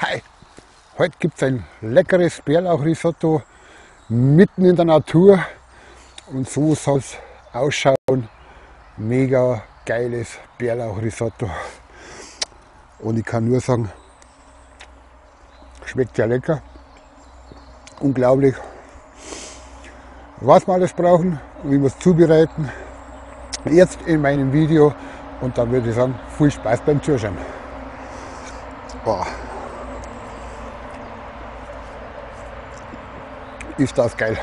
Hi, heute gibt es ein leckeres Bärlauchrisotto mitten in der Natur und so soll es ausschauen. Mega geiles Bärlauchrisotto und ich kann nur sagen, schmeckt ja lecker, unglaublich. Was wir alles brauchen und wie wir es zubereiten, jetzt in meinem Video und dann würde ich sagen, viel Spaß beim Zuschauen. Boah. Ist das geil.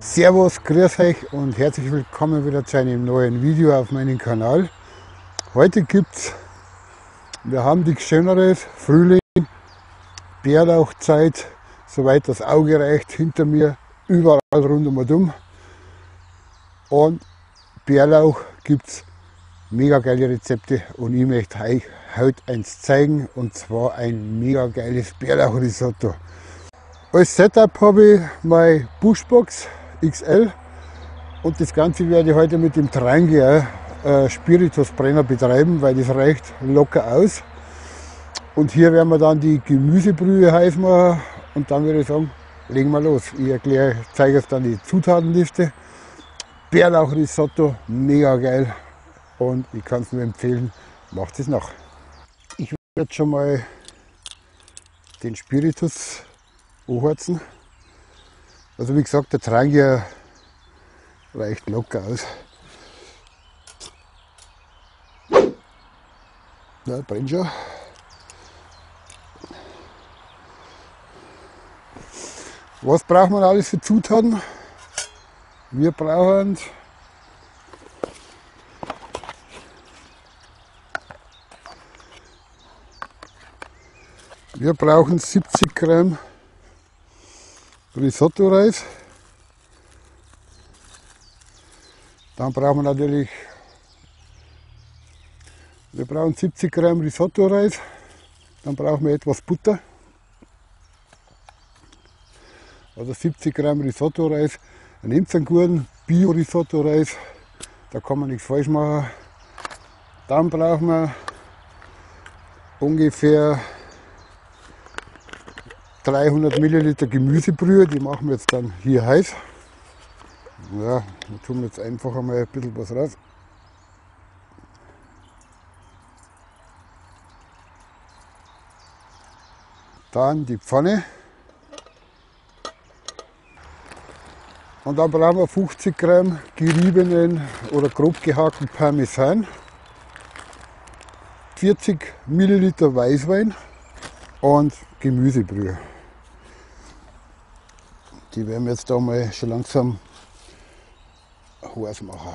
Servus, grüß euch und herzlich willkommen wieder zu einem neuen Video auf meinem Kanal. Heute gibt's, wir haben die schöneres Frühling, Bärlauchzeit, soweit das Auge reicht, hinter mir, überall rund um und um. Und Bärlauch gibt's mega geile Rezepte und ich möchte euch heute eins zeigen und zwar ein mega geiles Bärlauchrisotto. Als Setup habe ich meine Bushbox XL und das Ganze werde ich heute mit dem Triangle Spiritusbrenner betreiben, weil das reicht locker aus. Und hier werden wir dann die Gemüsebrühe heiß machen und dann würde ich sagen, legen wir los. Ich zeige euch dann die Zutatenliste. Bärlauchrisotto, mega geil und ich kann es nur empfehlen, macht es nach. Ich werde schon mal den Spiritus anheizen. Also wie gesagt, der Triangle reicht locker aus. Ja, brennt schon. Was braucht man alles für Zutaten? Wir brauchen Wir brauchen 70 Gramm Risotto-Reis. Dann brauchen wir natürlich, wir brauchen 70 Gramm Risotto-Reis. Dann brauchen wir etwas Butter. Also 70 Gramm Risotto-Reis. Nehmt einen guten Bio-Risotto-Reis. Da kann man nichts falsch machen. Dann brauchen wir ungefähr 300 Milliliter Gemüsebrühe, die machen wir jetzt dann hier heiß. Ja, da tun wir jetzt einfach einmal ein bisschen was raus. Dann die Pfanne. Und dann brauchen wir 50 Gramm geriebenen oder grob gehackten Parmesan, 40 Milliliter Weißwein und Gemüsebrühe. Die werden wir jetzt da mal schon langsam heiß machen.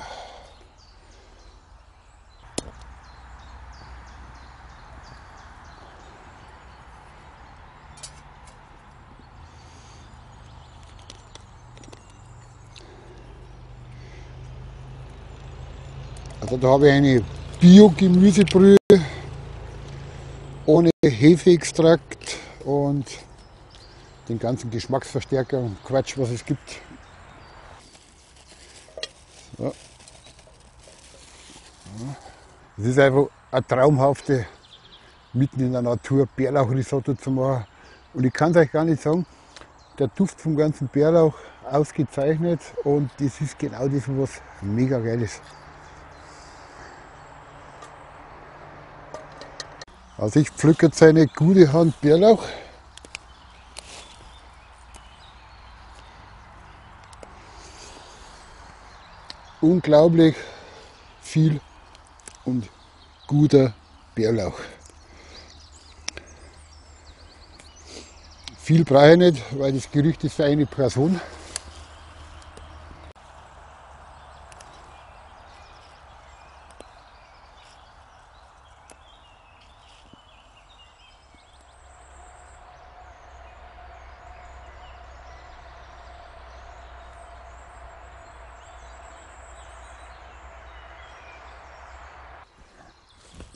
Also da habe ich eine Bio-Gemüsebrühe ohne Hefeextrakt und den ganzen Geschmacksverstärker und Quatsch, was es gibt. So. Es ist einfach eine traumhafte, mitten in der Natur Bärlauchrisotto zu machen. Und ich kann es euch gar nicht sagen, der Duft vom ganzen Bärlauch ausgezeichnet und das ist genau das, was mega geil ist. Also ich pflücke jetzt eine gute Hand Bärlauch. Unglaublich viel und guter Bärlauch. Viel brauche ich nicht, weil das Gericht ist für eine Person.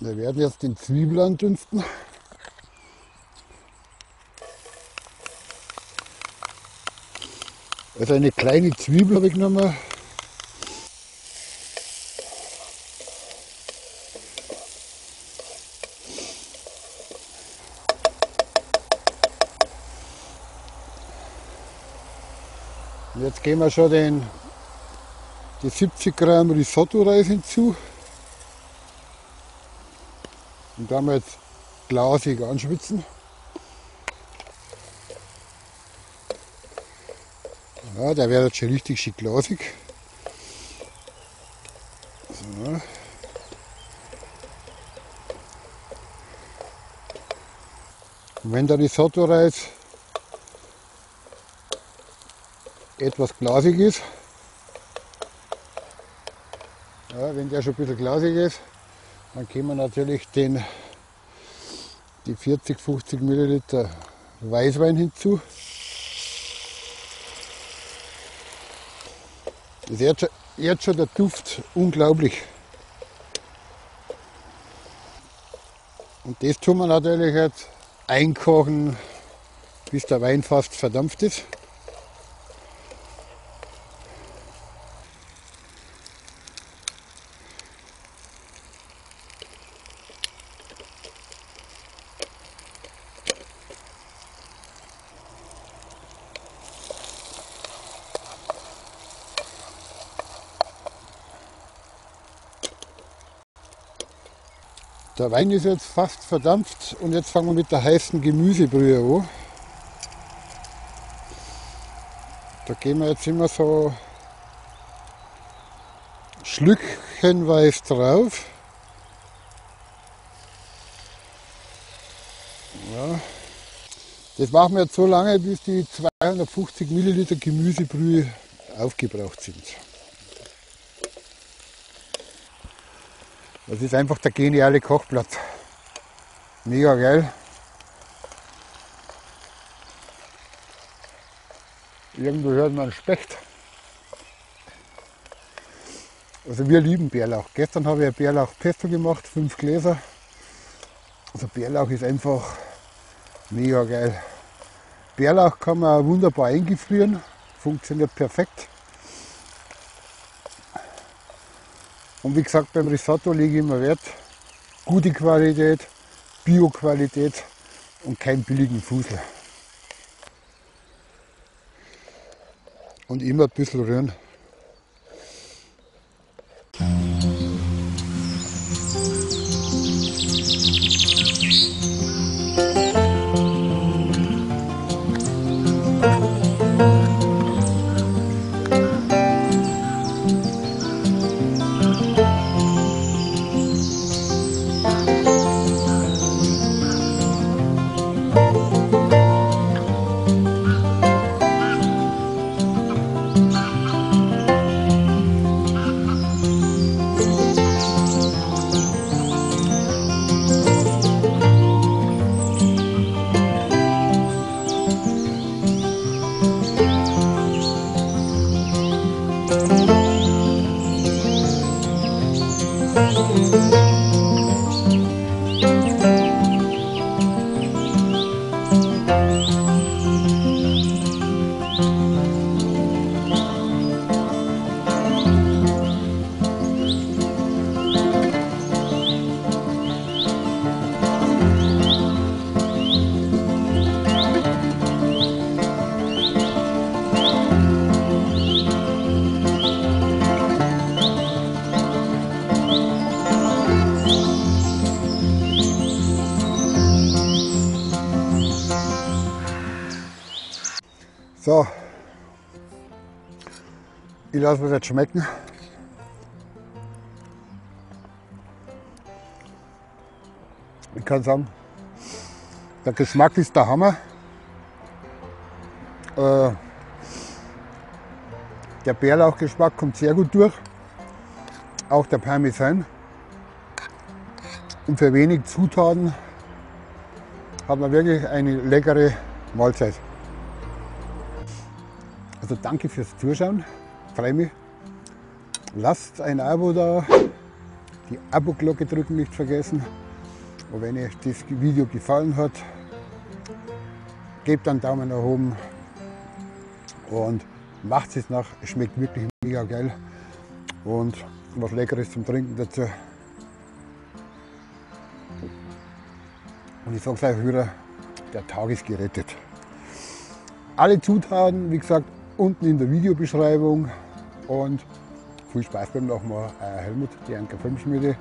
Wir werden jetzt den Zwiebel andünsten. Also eine kleine Zwiebel habe ich genommen. Und jetzt geben wir schon die 70 Gramm Risotto-Reis hinzu. Und da wir jetzt glasig anschwitzen. Ja, der wird jetzt schon richtig schick glasig. So. Und wenn der Risotto-Reis etwas glasig ist, ja, wenn der schon ein bisschen glasig ist, dann können wir natürlich die 40-50 Milliliter Weißwein hinzu. Das ist jetzt schon der Duft unglaublich. Und das tun wir natürlich jetzt einkochen, bis der Wein fast verdampft ist. Der Wein ist jetzt fast verdampft und jetzt fangen wir mit der heißen Gemüsebrühe an. Da geben wir jetzt immer so schlückchenweise drauf. Ja. Das machen wir jetzt so lange, bis die 250 Milliliter Gemüsebrühe aufgebraucht sind. Das ist einfach der geniale Kochplatz. Mega geil. Irgendwo hört man Specht. Also wir lieben Bärlauch. Gestern habe ich ein Bärlauch-Pesto gemacht, 5 Gläser. Also Bärlauch ist einfach mega geil. Bärlauch kann man wunderbar eingefrieren, funktioniert perfekt. Und wie gesagt, beim Risotto lege ich immer Wert, gute Qualität, Bio-Qualität und keinen billigen Fusel. Und immer ein bisschen rühren. So, ich lasse mir das schmecken. Ich kann sagen, der Geschmack ist der Hammer. Der Bärlauchgeschmack kommt sehr gut durch. Auch der Parmesan. Und für wenig Zutaten hat man wirklich eine leckere Mahlzeit. Also danke fürs Zuschauen, freue mich. Lasst ein Abo da, die Abo-Glocke drücken nicht vergessen. Und wenn euch das Video gefallen hat, gebt einen Daumen nach oben und macht es nach. Es schmeckt wirklich mega geil. Und was Leckeres zum Trinken dazu. Und ich sage es euch wieder, der Tag ist gerettet. Alle Zutaten, wie gesagt, unten in der Videobeschreibung. Und viel Spaß beim Nachmachen. Euer Helmut, die Anker Filmschmiede.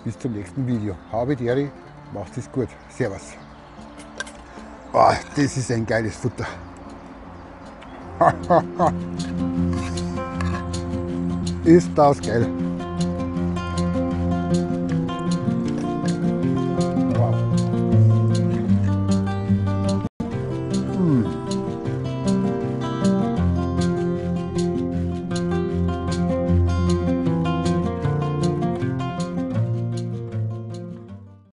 Bis zum nächsten Video. Habe die Ehre, macht es gut. Servus. Oh, das ist ein geiles Futter. Ist das geil.